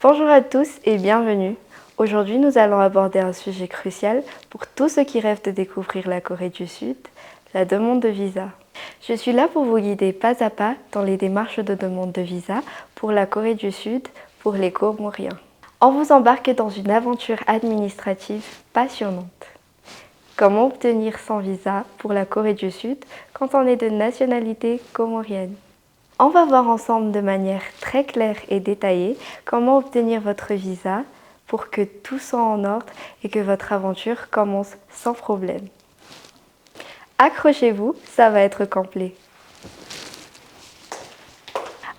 Bonjour à tous et bienvenue. Aujourd'hui, nous allons aborder un sujet crucial pour tous ceux qui rêvent de découvrir la Corée du Sud, la demande de visa. Je suis là pour vous guider pas à pas dans les démarches de demande de visa pour la Corée du Sud pour les Comoriens. On vous embarque dans une aventure administrative passionnante. Comment obtenir son visa pour la Corée du Sud quand on est de nationalité comorienne? On va voir ensemble de manière très claire et détaillée comment obtenir votre visa pour que tout soit en ordre et que votre aventure commence sans problème. Accrochez-vous, ça va être complet.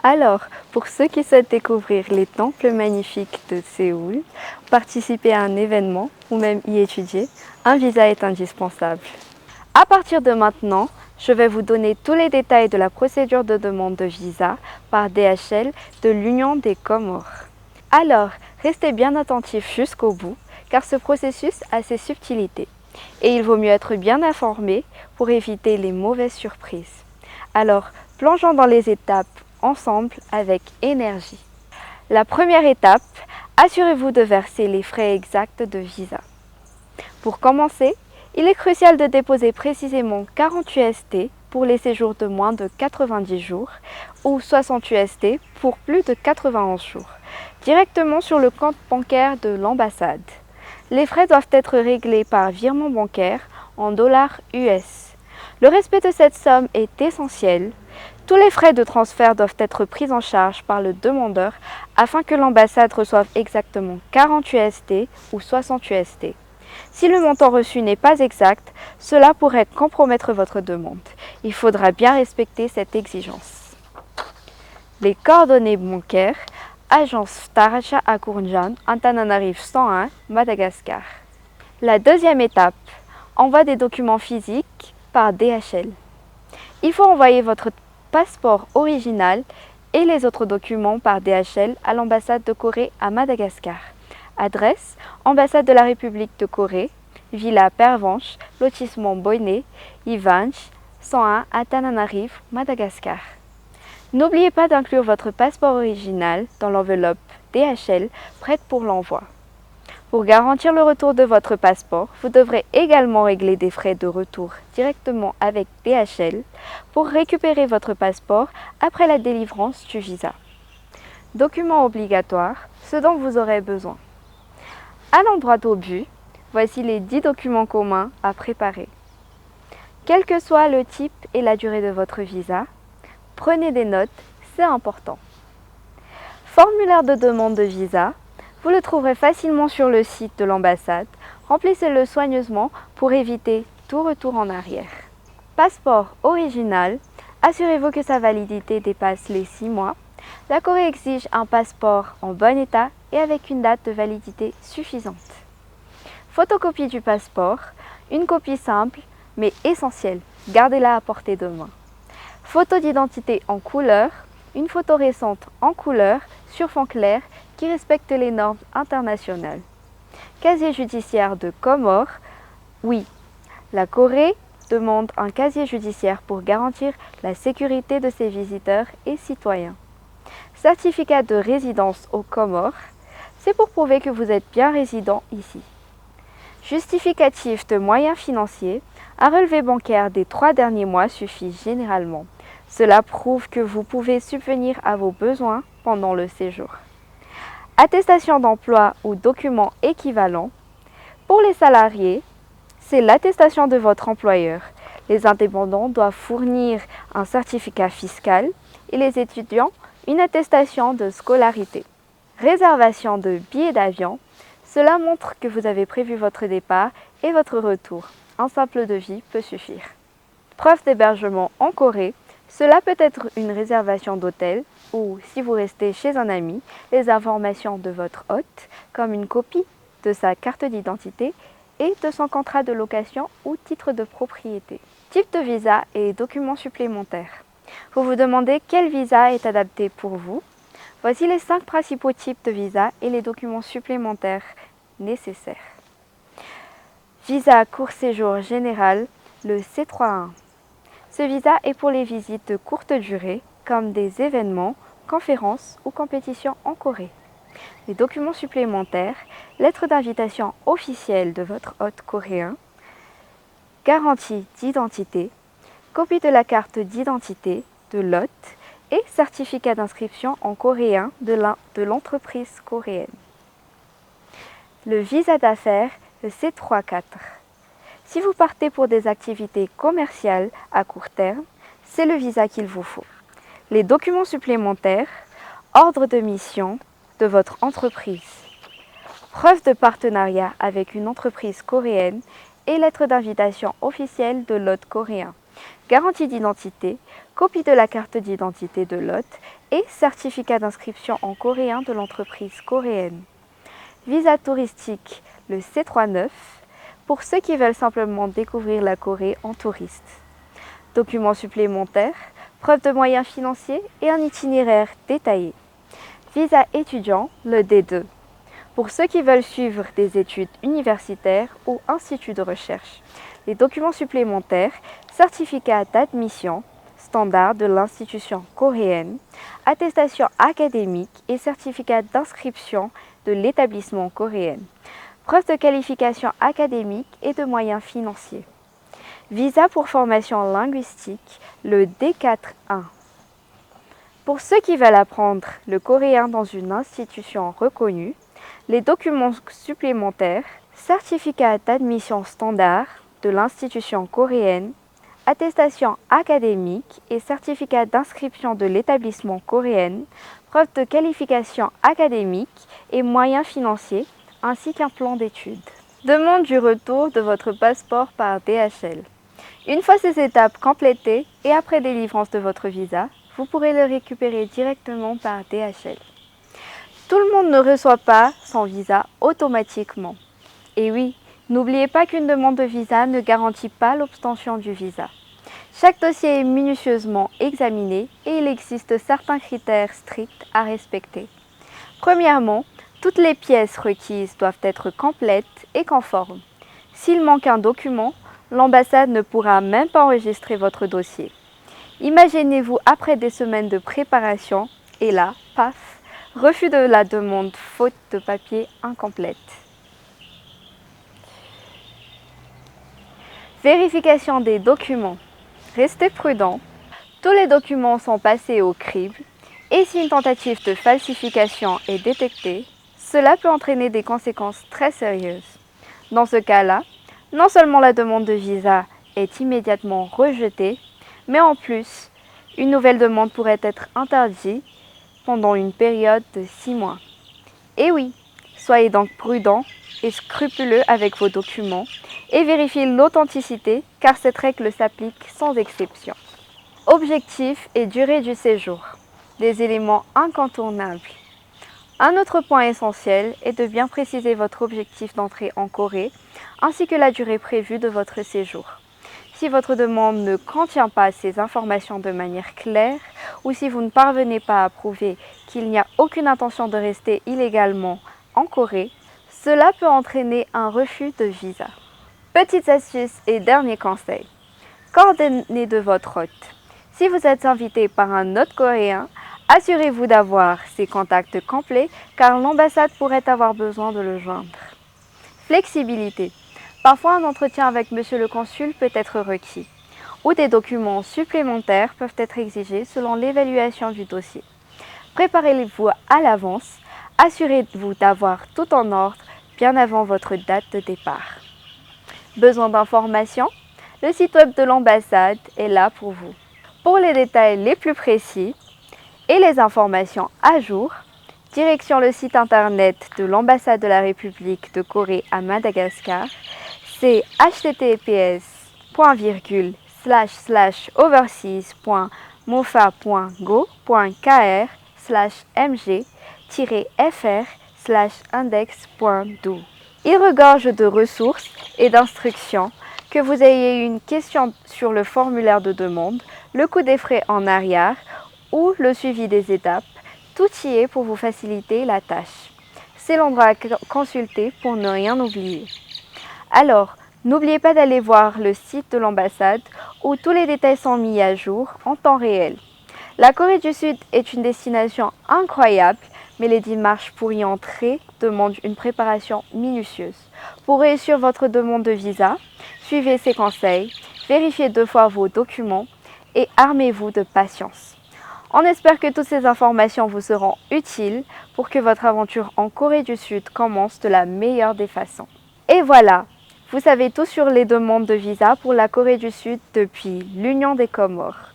Alors, pour ceux qui souhaitent découvrir les temples magnifiques de Séoul, participer à un événement ou même y étudier, un visa est indispensable. À partir de maintenant, je vais vous donner tous les détails de la procédure de demande de visa par DHL de l'Union des Comores. Alors, restez bien attentifs jusqu'au bout, car ce processus a ses subtilités. Et il vaut mieux être bien informé pour éviter les mauvaises surprises. Alors, plongeons dans les étapes ensemble avec énergie. La première étape, assurez-vous de verser les frais exacts de visa. Pour commencer, il est crucial de déposer précisément 40 USD pour les séjours de moins de 90 jours ou 60 USD pour plus de 91 jours, directement sur le compte bancaire de l'ambassade. Les frais doivent être réglés par virement bancaire en dollars US. Le respect de cette somme est essentiel. Tous les frais de transfert doivent être pris en charge par le demandeur afin que l'ambassade reçoive exactement 40 USD ou 60 USD. Si le montant reçu n'est pas exact, cela pourrait compromettre votre demande. Il faudra bien respecter cette exigence. Les coordonnées bancaires, agence Taracha à Kourjan, Antananarivo 101, Madagascar. La deuxième étape, envoi des documents physiques par DHL. Il faut envoyer votre passeport original et les autres documents par DHL à l'ambassade de Corée à Madagascar. Adresse, ambassade de la République de Corée, Villa Pervenche, lotissement Boyné, Ivanch, 101 à Antananarivo, Madagascar. N'oubliez pas d'inclure votre passeport original dans l'enveloppe DHL prête pour l'envoi. Pour garantir le retour de votre passeport, vous devrez également régler des frais de retour directement avec DHL pour récupérer votre passeport après la délivrance du visa. Documents obligatoires, ce dont vous aurez besoin. Allons droit au but, voici les 10 documents communs à préparer. Quel que soit le type et la durée de votre visa, prenez des notes, c'est important. Formulaire de demande de visa, vous le trouverez facilement sur le site de l'ambassade. Remplissez-le soigneusement pour éviter tout retour en arrière. Passeport original, assurez-vous que sa validité dépasse les 6 mois. La Corée exige un passeport en bon état et avec une date de validité suffisante. Photocopie du passeport, une copie simple mais essentielle, gardez-la à portée de main. Photo d'identité en couleur, une photo récente en couleur sur fond clair qui respecte les normes internationales. Casier judiciaire de Comores, oui, la Corée demande un casier judiciaire pour garantir la sécurité de ses visiteurs et citoyens. Certificat de résidence aux Comores, c'est pour prouver que vous êtes bien résident ici. Justificatif de moyens financiers, un relevé bancaire des 3 derniers mois suffit généralement. Cela prouve que vous pouvez subvenir à vos besoins pendant le séjour. Attestation d'emploi ou document équivalent. Pour les salariés, c'est l'attestation de votre employeur. Les indépendants doivent fournir un certificat fiscal et les étudiants une attestation de scolarité. Réservation de billets d'avion. Cela montre que vous avez prévu votre départ et votre retour. Un simple devis peut suffire. Preuve d'hébergement en Corée. Cela peut être une réservation d'hôtel ou, si vous restez chez un ami, les informations de votre hôte, comme une copie de sa carte d'identité et de son contrat de location ou titre de propriété. Type de visa et documents supplémentaires. Vous vous demandez quel visa est adapté pour vous. Voici les 5 principaux types de visa et les documents supplémentaires nécessaires. Visa court séjour général, le C3A1. Ce visa est pour les visites de courte durée, comme des événements, conférences ou compétitions en Corée. Les documents supplémentaires, lettre d'invitation officielle de votre hôte coréen, garantie d'identité, copie de la carte d'identité de l'hôte et certificat d'inscription en coréen de l'entreprise coréenne. Le visa d'affaires, le C34. Si vous partez pour des activités commerciales à court terme, c'est le visa qu'il vous faut. Les documents supplémentaires, ordre de mission de votre entreprise, preuve de partenariat avec une entreprise coréenne et lettre d'invitation officielle de l'hôte coréen, garantie d'identité, copie de la carte d'identité de l'hôte et certificat d'inscription en coréen de l'entreprise coréenne. Visa touristique, le C39, pour ceux qui veulent simplement découvrir la Corée en touriste. Documents supplémentaires, preuve de moyens financiers et un itinéraire détaillé. Visa étudiant, le D2, pour ceux qui veulent suivre des études universitaires ou instituts de recherche. Les documents supplémentaires, certificat d'admission, standard de l'institution coréenne, attestation académique et certificat d'inscription de l'établissement coréen, preuve de qualification académique et de moyens financiers. Visa pour formation linguistique, le D4-1. Pour ceux qui veulent apprendre le coréen dans une institution reconnue, les documents supplémentaires, certificat d'admission standard de l'institution coréenne, attestation académique et certificat d'inscription de l'établissement coréen, preuve de qualification académique et moyens financiers, ainsi qu'un plan d'études. Demande du retour de votre passeport par DHL. Une fois ces étapes complétées et après délivrance de votre visa, vous pourrez le récupérer directement par DHL. Tout le monde ne reçoit pas son visa automatiquement. Et oui, n'oubliez pas qu'une demande de visa ne garantit pas l'obtention du visa. Chaque dossier est minutieusement examiné et il existe certains critères stricts à respecter. Premièrement, toutes les pièces requises doivent être complètes et conformes. S'il manque un document, l'ambassade ne pourra même pas enregistrer votre dossier. Imaginez-vous après des semaines de préparation et là, paf, refus de la demande faute de papier incomplète. Vérification des documents. Restez prudent. Tous les documents sont passés au crible et si une tentative de falsification est détectée, cela peut entraîner des conséquences très sérieuses. Dans ce cas-là, non seulement la demande de visa est immédiatement rejetée, mais en plus, une nouvelle demande pourrait être interdite pendant une période de 6 mois. Et oui, soyez donc prudent et scrupuleux avec vos documents et vérifiez l'authenticité car cette règle s'applique sans exception. Objectif et durée du séjour. Des éléments incontournables. Un autre point essentiel est de bien préciser votre objectif d'entrée en Corée ainsi que la durée prévue de votre séjour. Si votre demande ne contient pas ces informations de manière claire ou si vous ne parvenez pas à prouver qu'il n'y a aucune intention de rester illégalement en Corée, cela peut entraîner un refus de visa. Petites astuces et dernier conseil. Coordonnées de votre hôte. Si vous êtes invité par un hôte coréen, assurez-vous d'avoir ses contacts complets car l'ambassade pourrait avoir besoin de le joindre. Flexibilité. Parfois, un entretien avec monsieur le consul peut être requis ou des documents supplémentaires peuvent être exigés selon l'évaluation du dossier. Préparez-vous à l'avance, assurez-vous d'avoir tout en ordre bien avant votre date de départ. Besoin d'informations? Le site web de l'ambassade est là pour vous. Pour les détails les plus précis et les informations à jour, direction le site internet de l'ambassade de la République de Corée à Madagascar, c'est https://overseas.mofa.go.kr/mg-fr/index.do. Il regorge de ressources et d'instructions. Que vous ayez une question sur le formulaire de demande, le coût des frais en arrière ou le suivi des étapes, tout y est pour vous faciliter la tâche. C'est l'endroit à consulter pour ne rien oublier. Alors, n'oubliez pas d'aller voir le site de l'ambassade où tous les détails sont mis à jour en temps réel. La Corée du Sud est une destination incroyable, mais les démarches pour y entrer demandent une préparation minutieuse. Pour réussir votre demande de visa, suivez ces conseils, vérifiez 2 fois vos documents et armez-vous de patience. On espère que toutes ces informations vous seront utiles pour que votre aventure en Corée du Sud commence de la meilleure des façons. Et voilà, vous savez tout sur les demandes de visa pour la Corée du Sud depuis l'Union des Comores.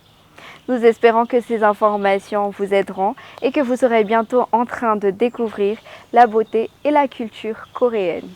Nous espérons que ces informations vous aideront et que vous serez bientôt en train de découvrir la beauté et la culture coréenne.